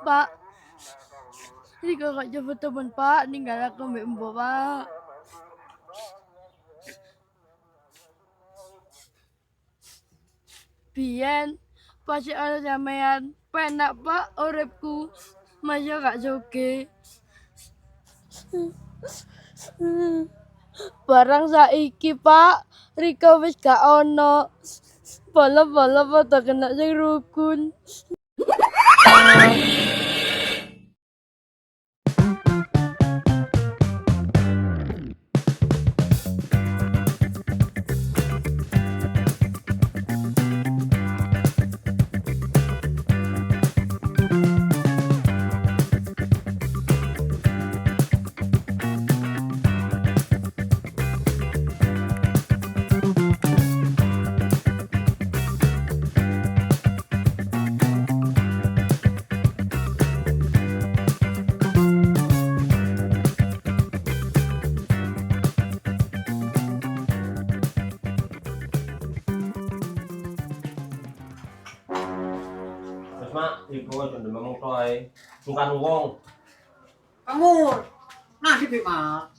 Pak, ini kakak jemput temen Pak, ninggal aku mbak mbak Pak. Biyen pas ana sampean penak Pak uripku. Masa gak sugih. Barang saiki Pak, Rika wis gak ono. Bala-bala padha kena sing rukun. Terus mak, ibu aja udah ngomong toy, sungkan wong. Kamu nasi Pi, Mas.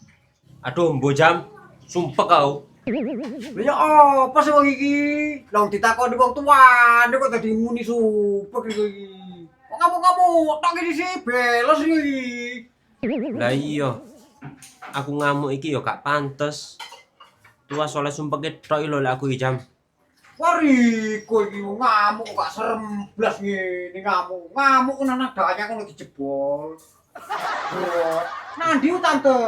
Aduh, mbok jam, sumpah kau. Lha ya apa sih wong iki? Lah ditakoni wong tuane kok dadi muni supek iki. Kok kamu tok iki sih belos iki. Lah iya, aku ngamuk iki yo gak pantes. Tua soleh sumpah ketok lho lek aku iki jam. Wariko iki ngamuk kok gak serem blas ngene ngamuk. Ngamuk kok nang dakane kono dijebol. Bro, nandi tante?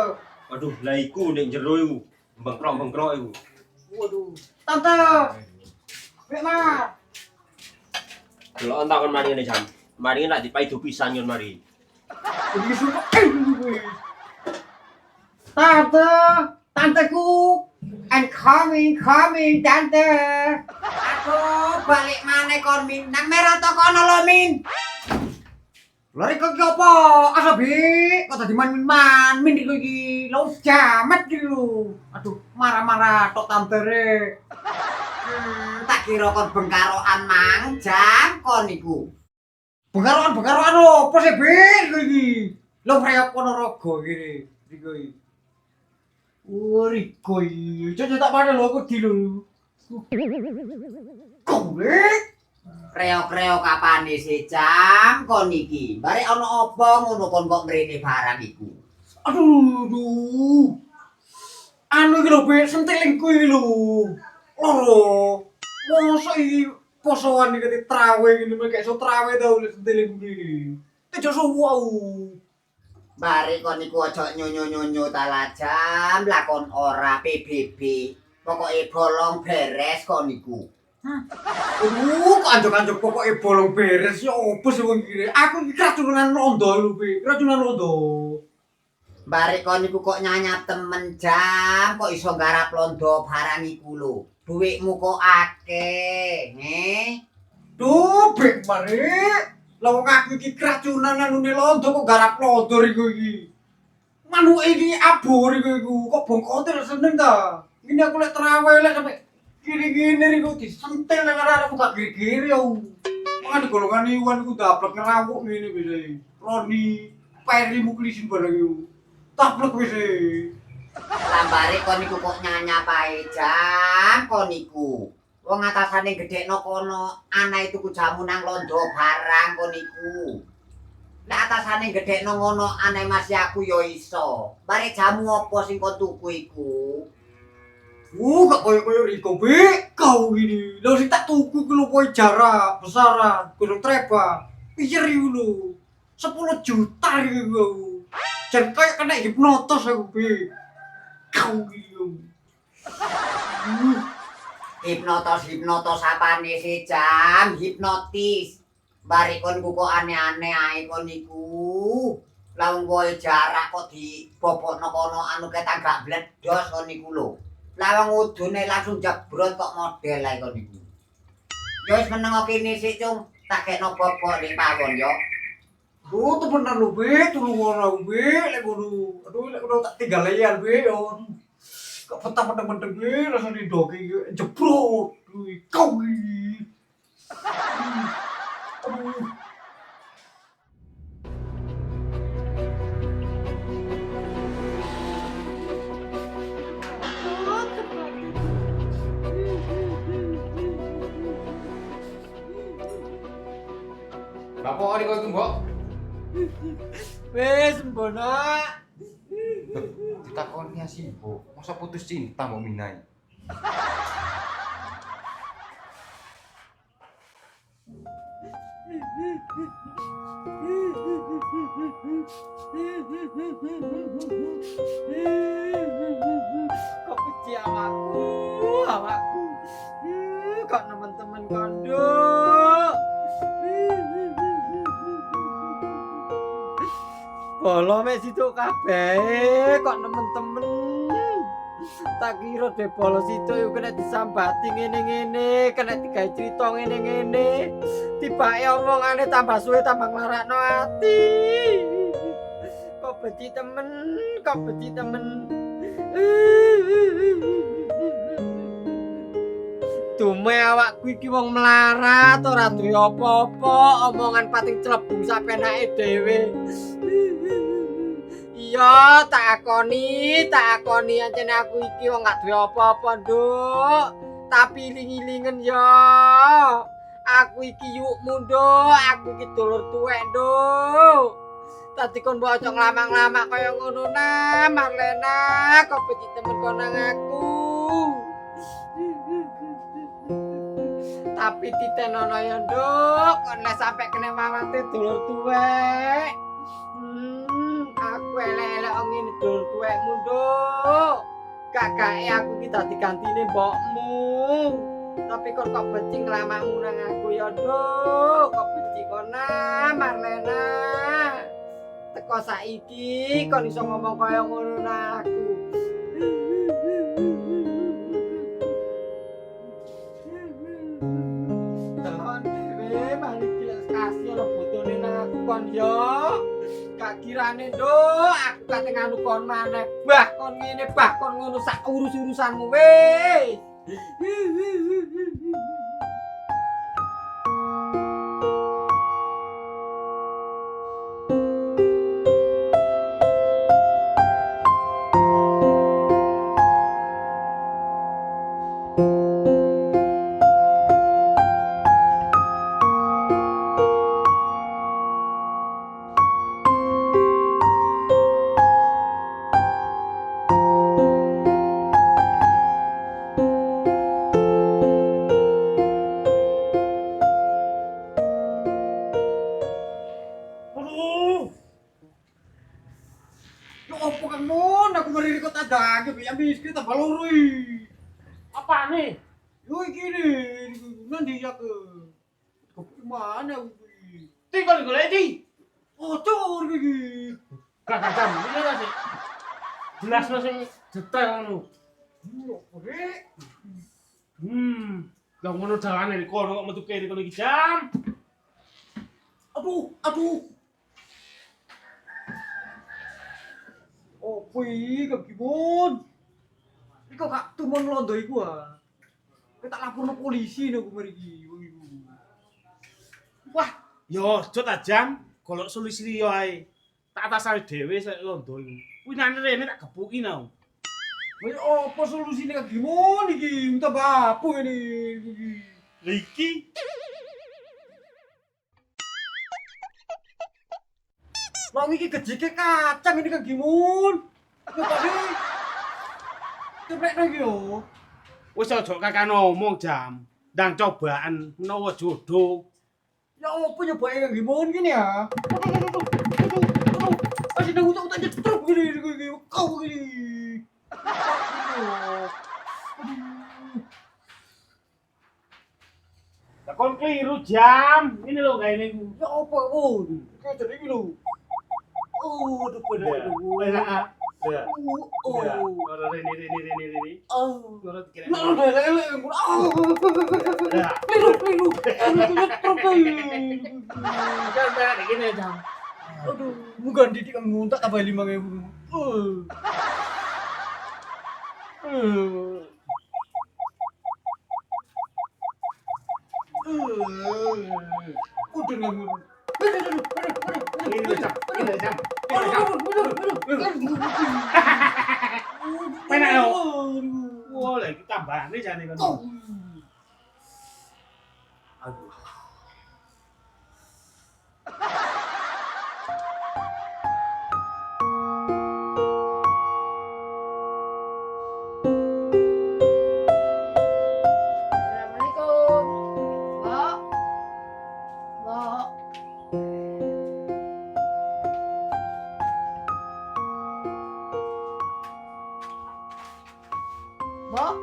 Aduh, lah iku nek jero iku, bengkrok-bengkrok iku. Waduh, tante. Nek Mas. Delok entak kon mari ngene jam. Mari lak dipaido pisan yon mari. Iki sumpah kuwi. Tante, tanteku, I'm coming, tante. Aku balik maneh kon Min, nang merah to kono lho Min. Lari kok apa? Asa bi, kok dadi Min iku iki. Lho jamet iki lho. Aduh, marah-marah tok tante re. Tak kira kon bengkaroan mang, jam kon iku. Bengkaroan opo sih bi iku iki? Lho reok Ponorogo iki. Iku iki. Riko iki. Cocok tak padha lho aku di lho. Golek. Reok-reok kapane sih jam kon iki? Bare ana apa ngono kon kok mrene barang iku? Aduh. Anu iki lho, Be, sentilingku iki lho. Loro. Mosok iki posoan iki trawe ngene mek iso trawe ta sentilingku iki. Tejo suwau. Bare kon iku aja nyonyo-nyonyo talajam lakon ora PBB. Pokoke bolong beres kon iku. Kanjok-kanjok pokoke bolong beres ya opo sih wong iki. Aku iki keracunan rondo lho, Pi. Keracunan rondo. Bare kon iku kok nyanyap temen jam, kok iso garap londo barang iku lho. Duitmu kok akeh, Duh, Bek bare. Lah wong aku iki keracunan anune londo kok garap londo iku iki. Manuke iki abur iku kok bongkote seneng ta. Ini aku lek terawih lek sampe gini-gini iku disentil nang arek gak giri-giri yo. Makane golongan iwan iku daplek ngerawuk ngene bisa. Roni, Peri Muklisin barang iku. Taplek wis. Lambare kon iku kok nyanyap ae jam kon iku. Wong atasane gedhekno kono, anae tuku jamu nang londo barang kon iku. Nek atasane gedhekno ngono anae masih aku yo iso. Bare jamu apa sing kon tuku iku? Gak koyo-koyo Riko, Be. Kau gini. Lah sing tak tuku ku lho koyo jarak, besaran, gunung treba. Piye lho. 10 juta iku. Jan kayak kena hipnotis aku, Be. Kau gini. Hipnotis apane sih jam? Hipnotis. Bari kon kok aneh-aneh ae kon iku. Lah wong koyo jarak kok dibobokno kono anu ketak gak bledos kon iku lho. Lah wong udune langsung jebrot kok model ae kon iku. Ya wis meneng kene sik, Cung. Tak gekno bobok ning pawon yo. Temenan lho, Be, tulung ngono, Be, lek ngono. Aduh, lek ngono tak tinggal liyan, Be, yo. Kok petang-petang Be, rasane doke iki jebrot. Kau iki. Aduh. Bapak iki kok iku, Mbok? Wis mbono. Ditakoni asih, Mbok. Masa putus cinta mbok minai? Kok benci awakku. Kok teman-teman kondo. Bolo mek situ kabeh kok temen-temen. Tak kira de bolo situ yo kena disambati ngene-ngene, kena digawe crita ngene-ngene. Tibake omongane tambah suwe tambah nglarakno ati. Kok benci temen. Dume awakku iki wong melarat ora duwe apa-apa, omongan pating clebung sapenake dhewe. Iya, tak akoni ancen aku iki wong gak duwe apa-apa, Nduk. Tapi iling-ilingen ya. Aku iki yukmu, Nduk. Aku iki dulur tuwek, Nduk. Tadi kon mbok ojo nglamak-nglamak kaya ngono nah, Marlena. Kok benci temen kon nang aku. Tapi titenono ya, Nduk. Kon lek sampe kene mawate dulur tuwek. Aku elek-elek wong ngene dulur tuwekmu, Nduk. Kakake aku iki dadi gantine mbokmu. Tapi kok benci nglamakmu nang aku ya, Nduk. Kok benci kona, Marlena. Teko saiki kon iso ngomong kaya ngono nang aku. Telon dhewe mari gila kasih ono botone nang aku kon yo. Gak kirane Nduk, aku kate nganu kon maneh. Bah kon ngene, bah kon ngono sak urus-urusanmu wis. Ya opo Kang Mon, aku mari kok tadage biar miskin tambah loro iki. Apane? Yo iki ne, nanti ya ke. Kok mana aku iki? Tinggal golek iki. Ocor iki. Kakak jam iki lho sih. Jelasno sing detail ngono. Opo rek? Lah ngono dalane iki kono kok metu kene kono iki jam. Aduh. Opo iki Kang Gimon? Iki kok gak tumon londo iku ah. Kita tak laporno polisi nek mari iki wong iku. Wah, yo aja ta jam, golek solusi liya ae. Tak atasane dhewe sik londo iku. Kuwi nang rene tak gebuki nang. Wis opo solusine Kang Gimon iki? Minta bapu ini iki. Lah iki Lah iki gejike kacang ini Kang Gimon. Yo tadi. Keprekno iki yo. wis aja kakak ngomong jam. Ndang cobaan menawa jodoh. Ya opo nyobae Kang Gimon gini ya? Masih nang utak-utak nyetruk gini kau gini. Lah kon kliru jam. Ini lho gawe niku. Ya opo kayak jadi iki lho. Aduh bener. Enak. Ya. Oh. Ora ini. Oh. Ora dikira. Lele. Ya. Kliru. Nyetruk kae. Jangan berak gini jam. Aduh, bukan didik Kang nguntak tambah 5.000. Udah nggak ngurus. Ini jam. Penak yo. Wah, lagi tambahane jane kan. Aduh. Mbok. Mbok,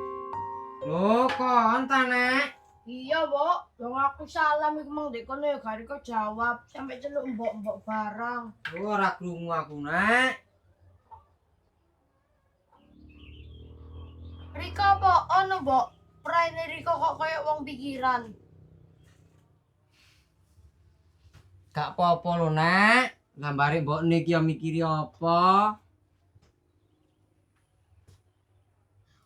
Lho, kon ta, Nek? iya, Mbok. Dong aku salam iku mang ndek kono ya gak Riko jawab, sampe celuk mbok-mbok barang. Ora krungu aku, Nek. Riko apa ono, Mbok? Praine Riko kok koyo wong pikiran. Gak apa-apa lho, Nek. Gambare mbok niki ya mikiri apa?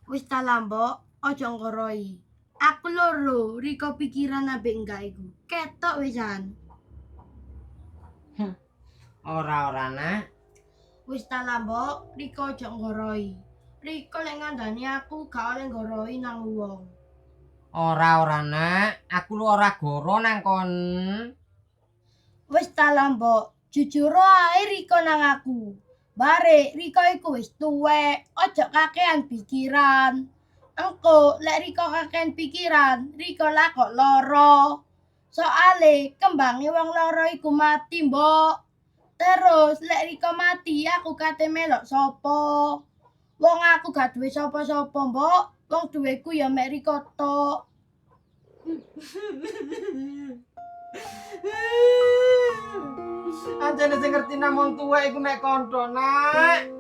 Wis ta lah, Mbok, aja ngoroi. Aku loro, Riko pikiran ambek enggak iku. Ketok wisan. Ora, Nek. Wis ta lah, Mbok, Riko aja ngoroi. Riko lek ngandani aku gak oleh ngoroi nang wong. Ora, Nek. Aku lu ora goro nang kon. Wis ta lah, Mbok, jujur ae Riko nang aku. Bare Riko iku wis tuwek, aja kakean pikiran. Engko lek Riko kakean pikiran, Riko lah kok loro. Soale kembange wong loro iku mati, Mbok. Terus lek Riko mati, aku kate melok sapa? Wong aku gak duwe sapa-sapa, Mbok. Wong duweku ya mek Riko tok. Anjene sing ngerti nang wong tuwek iku nek kondo, Nek.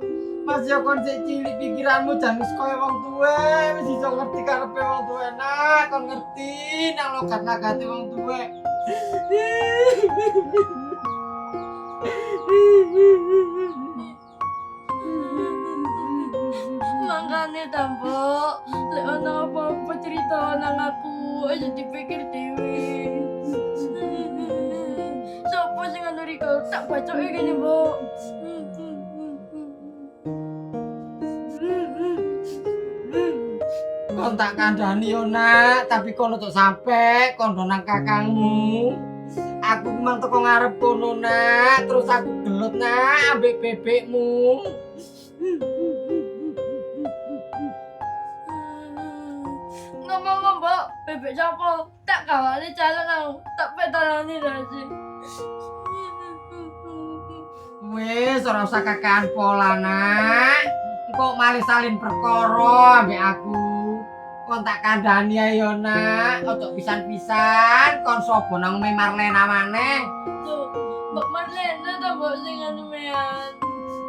Mas yo kon sik cilik pikiranmu jan wis koyo wong tuwek, wis iso ngerti karepe wong tuwek, Nak. Kon ngerti nang logat-lagate wong tuwek. Mangkane ta, Mbok. Lek ana apa-apa cerita nang aku, aja dipikir dhewe. Sopo sing anu Riko tak bacoke kene, Mbok. Kon tak kandhani yo, Nak, tapi kon ojo sampe kondo nang kakangmu. Aku memang teko ngarep kono, Nak, terus aku gelut, Nak, ambek bebekmu. Ngomong, Mbok, bebek sapa? Tak kawani calon aku, tak petalani rasi. Wis ora usah kakean pola, Nak. Engko malih salin perkara ambek aku. Kon tak kandhani ae yo, Nak. Ojo pisan-pisan kon sobo nang omahe Marlena maneh. Tuh, Mbok Marlena ta, Mbok sing anu mean.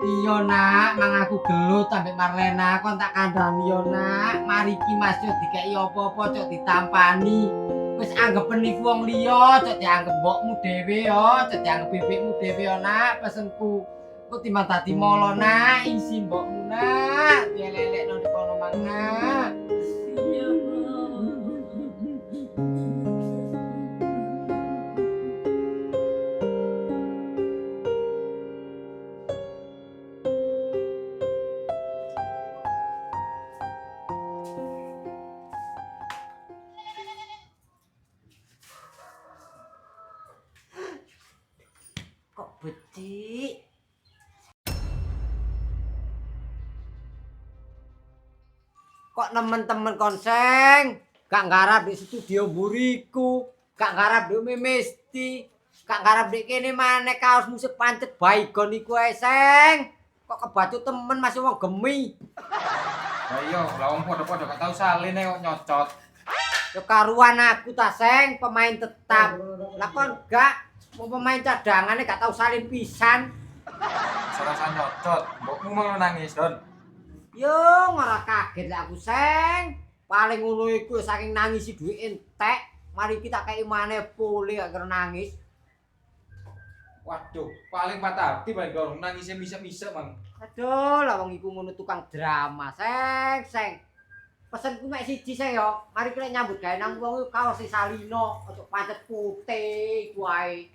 Iya, Nak, mang aku gelut ambek Marlena. Kon tak kandhani yo, Nak. Mariki Mas yo dikeki apa-apa ojo ditampani. Wis anggepen iku wong liya, ojo dianggep mbokmu dhewe yo, ojo dianggep bebekmu dhewe yo, Nak. Pesenku. Kok timbang dadi molo, Nak, isi mbokmu, Nak. Dielelekno di kono mang, Nak. Iya, Mbok. Kok becik? Kok nemen-temen konseng? Gak nggarap di studio buriku, gak nggarap di Mesti, gak nggarap di kene maneh kaos musik pancet baygon iku ae, Seng. Kok kebacut temen masih wong gemi. Lah iya, lah wong padha-padha gak tau saline kok nyocot. Yo karuan aku ta, Seng, pemain tetap. Lah kon gak mau pemain cadangane gak tau salin pisan. Serasa nyocot, mbokmu malah nangis, Don. Yo ora kaget lah aku, Seng. Paling ngono iku saking nangisi duit entek, mari kita kei maneh pole gak kena nangis. Waduh, paling patah hati paling dorong nangisnya misek-misek, Mang. Aduh, lah wong iku ngono tukang drama, Seng. Pesenku mek siji, Seng yo. Mari kita nyambut gawe nang wong kaos Salino, ojo pancet putih iku ae.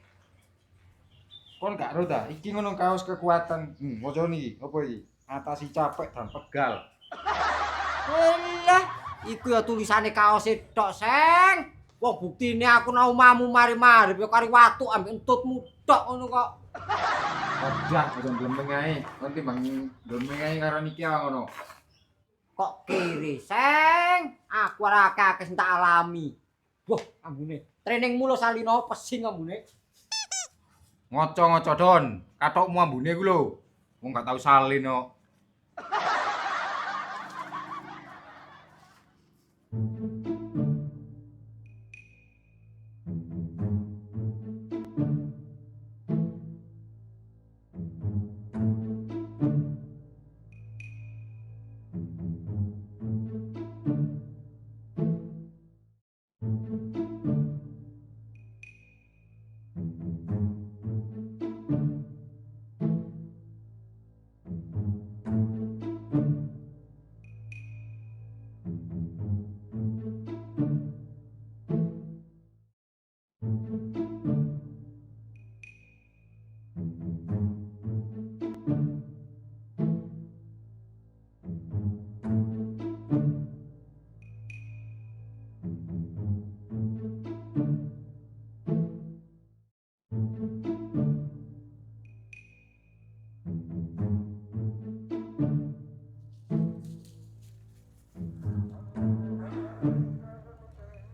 Kon gak ro ta, iki ngono kaos kekuatan. Waca niki, apa iki? Atasi capek dan pegal. Alah, iku ya tulisane kaos tok, Seng. Wong buktine aku nang omahmu mari-mari yo kari watu ambek entutmu tok ngono kok. Wadah, aja ndemeng ae. Kon timbang ndemeng ae karo niki wae ngono. Kok kiri, Seng? Aku ora akeh sing tak alami. Wah, ambune Training mulu salino pesing ambune. Ngoco-ngoco Don, katokmu ambune ku lho. Wong gak tau salin kok.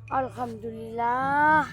Alhamdulillah.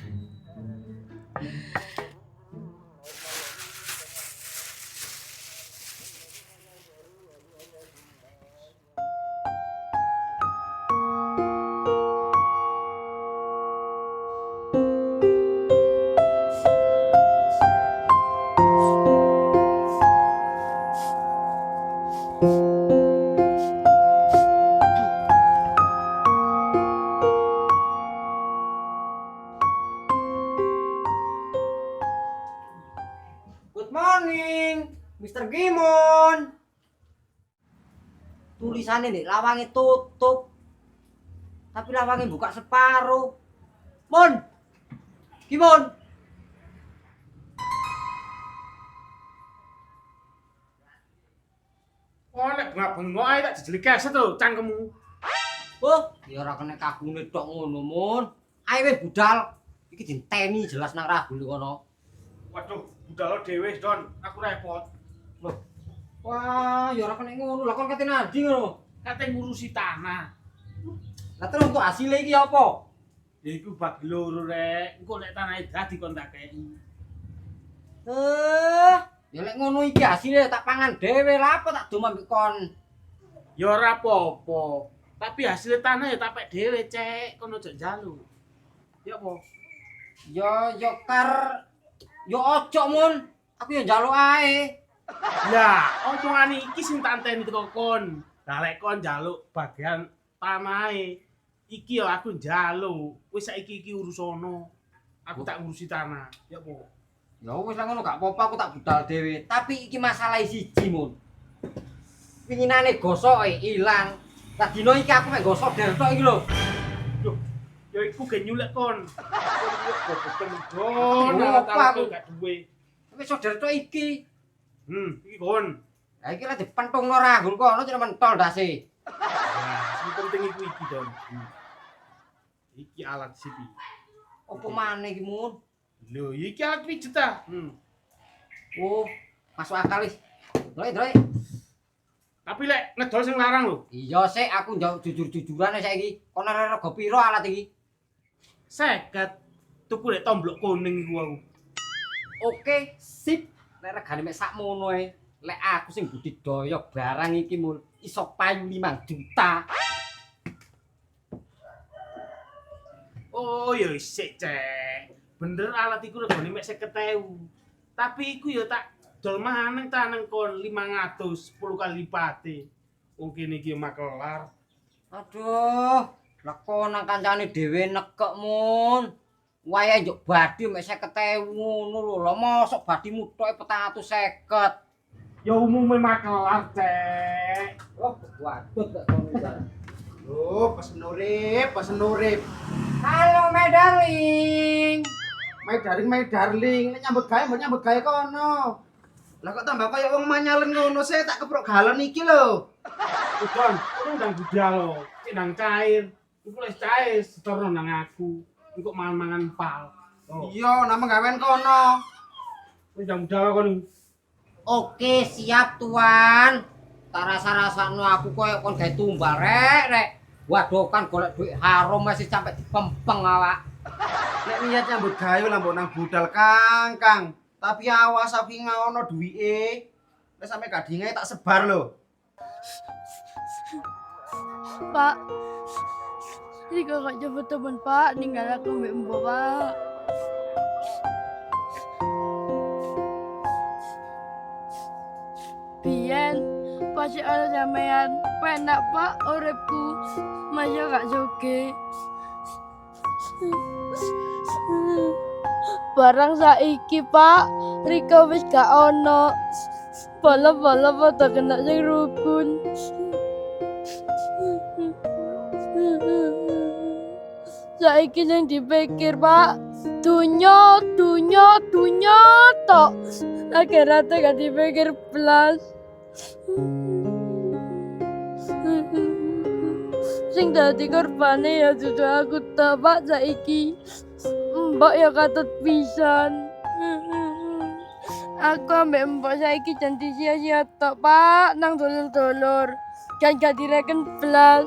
Good morning, Mr. Gimon. Tulisannya nih, lawangnya tutup. Tapi lawangnya buka separuh. Mon, Gimon. Oh, nek bengok ae tak jejeli keset lho cangkemmu. Oh, ya ora kena kagune tok ngono, Mon. Ayo wis budal. Iki dinteni jelas nang Rabu kono. Waduh, budal dhewe, Don. Aku repot. Loh. Wah, ya ora kena ngono. Lah kon kate nandi ngono. Kate ngurusi tanah. Lah terus untuk hasilnya iki apa? Ya iku bagi loro rek. Engko nek tanahe dadi kon tak kei. Ya lek ngono iki hasilnya tak pangan dhewe lah apa tak dom ambek kon. Ya ora apa-apa. Tapi hasil tanah ya tak pek dhewe, Cek. Kon ojo njaluk. Ya apa? Ya kar yo ojo Mun. Aku yo njaluk ae. Ya, omongan iki sing tak anteni teko kon. Lah lek kon njaluk bagian tanahe, iki ya aku njaluk. Wis saiki iki urusono. Aku tak ngurusi tanah. Ya apa? Ya wis lah ngono gak apa-apa aku tak budal dhewe. Tapi iki masalah siji Mun. Pinginane gosoke ilang. Lah dino iki aku mek gosok dertok iki lho. Loh, ya iku ge nyulek kon. Kon goboken Oh, Don, apa aku aku? gak duwe. Wis dertok iki. Iki kon. Lah iki lah dipentungno ranggul kono cuma mentol dase. Nah, sing penting iku iki, Don. Iki alat sipi. Apa maneh iki Mun? Lho, iki alat pijet ta. Oh, masuk akal wis. Ndroy. Tapi lek ngedol sing larang lho. Iya sik aku njawab jujur-jujuran saiki. Kono rego piro alat iki? 50. Tuku lek tomblok kuning iku aku. Oke, sip. Nek regane mek sakmono ae. Lek aku sing budidaya barang iki mul iso payu 5 juta. Oh, ya sik, Cek. Bener alat iku regane mek 50.000. Tapi iku ya tak dol maneng ta nang kon 500 10 kali lipate. Wong kene iki makelar. Aduh, lah kok nang kancane dhewe nekek mun. Wayahe njuk badhe mek 50.000 ngono lho. Lah mosok badhimu tok 450. Ya umume makelar, Cek. Oh, waduh kok ngono. Oh, pesen urip. Halo, my darling. My darling, nek nyambut gawe kono. Lah kok tambah kaya wong manyalen ngono sih, tak keprok galon iki lho. Udon, kono ndang budal lho. Cek ndang cair. Iku wis cair setorno nang aku. Iku mangan-mangan pal. Oh, Iya, nama gawean kono. wis ndang budal kono. Oke, siap tuan. Tak rasa-rasakno aku koyo kon gawe tumbal rek. Waduh kan golek duit harum masih sampai dipempeng awak. Nek niat nyambut gawe lah mbok nang budal Kang. Tapi awas aku ngono duwike. Wis sampe gadinge tak sebar lho. Pak, Riko gak jemput temen Pak, ninggal aku mbak mbak Pak. Biyen, pasti ada sampean, penak Pak, uripku, masa gak suge. Barang saiki Pak, Riko wis gak ono. Bola-bola foto kena sing rukun. Saiki sing dipikir Pak, dunya tok. Akhirate gak dipikir blas. Sing dadi korbane ya dudu aku tok Pak saiki. Mbok ya katut pisan. Aku ambek mbok saiki janji sia-sia tok Pak nang dulur-dulur. Kan gak direken blas.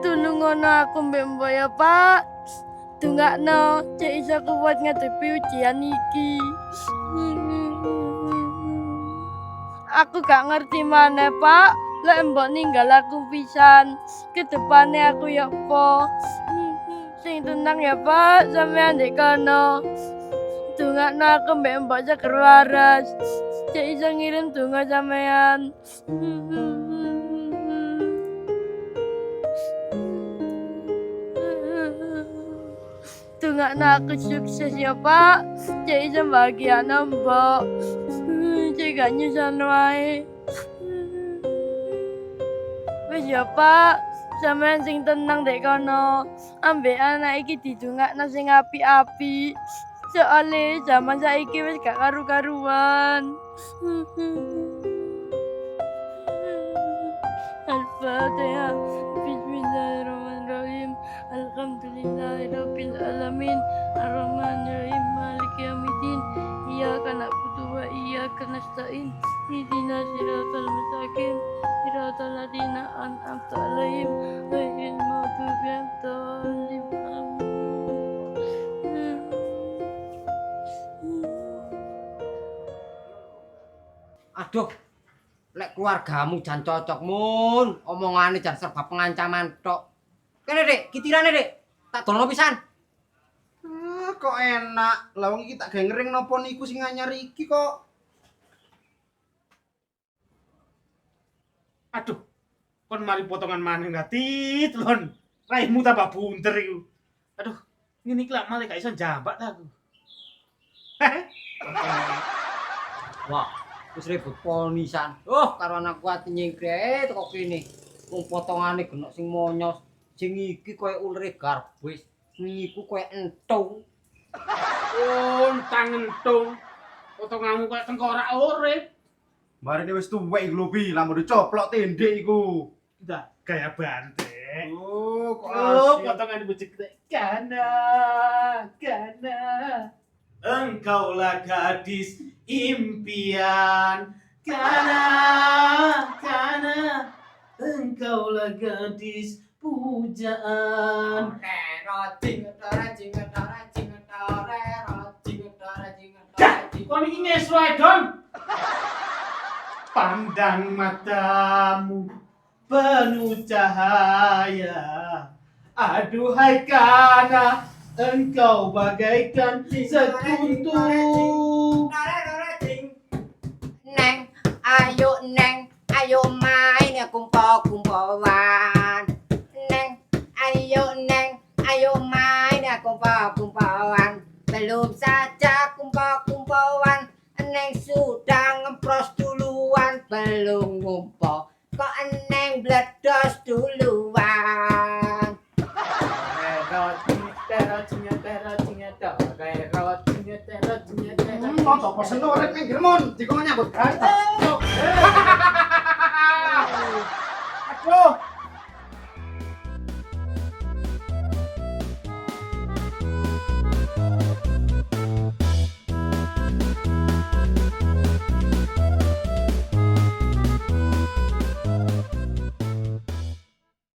Tulungono aku mbek mbok ya Pak. Dungakno cek iso kuat ngadepi ujian iki. Aku gak ngerti maneh Pak. Lek mbok ninggal aku pisan, kedepane aku ya apa? Sing tenang ya Pak, sampean ndek kono. Dongakno aku mbek mbok seger waras. Cek iso ngirim donga sampean. Dongakno aku sukses ya Pak. Cek iso bahagiano mbok. Cek gak nyusan wae. Wis ya Pak, sampean sing tenang dek kono. Ambek anak iki didongakno sing apik-apik. Soale zaman saiki wis gak karu-karuan. Al-Fatihah. Bismillahirrahmanirrahim. Alhamdulillahirabbil alamin. Arrahmanirrahim. Maliki yaumiddin. Iyyaka na'budu wa iyyaka nasta'in. Ihdinas siratal mustaqim. Siratal ladzina an'amta 'alaihim ghairil maghdubi 'alaihim. Aduh, lek keluargamu jan cocok mun, omongane jan serba pengancaman tok. Kene Dik, kitirane Dik. Tak dolno pisan. Kok enak. Lah wong iki tak gawe ngering napa niku sing anyar iki kok. Aduh, kon mari potongan maneh ngatit lon. Raimu tambah bunter iku. Aduh, ngene iki lak malah gak iso njambak ta aku. Wah, wis ribut ponisan. Oh, karo anak kuat nyingkre teko kene. Wong potongane genok sing monyos. Sing iki koyo ulure garbis. Sing iku koyo entung. Untang entung. Potonganmu kayak tengkorak urip. Marine wis tuwek iku lho Bi, lamun dicoplok tendek iku. Udah gaya bantek. Oh, kok Oh, asyik. potongan bujik Kana. Engkaulah gadis impian. Kana. Engkaulah gadis pujaan. Kau ini ngesu Don. Pandang matamu penuh cahaya. Aduhai Kana, engkau bagaikan sekuntum. Neng, ayo main ya kumpul-kumpulan. Neng, ayo main ya kumpul-kumpulan. Belum saja kumpul-kumpulan, Neng sudah ngempros duluan. Belum ngumpul, kok Neng bledos duluan. Tonton pesen urip minggir mun, dikon nyambut gawe. Aduh,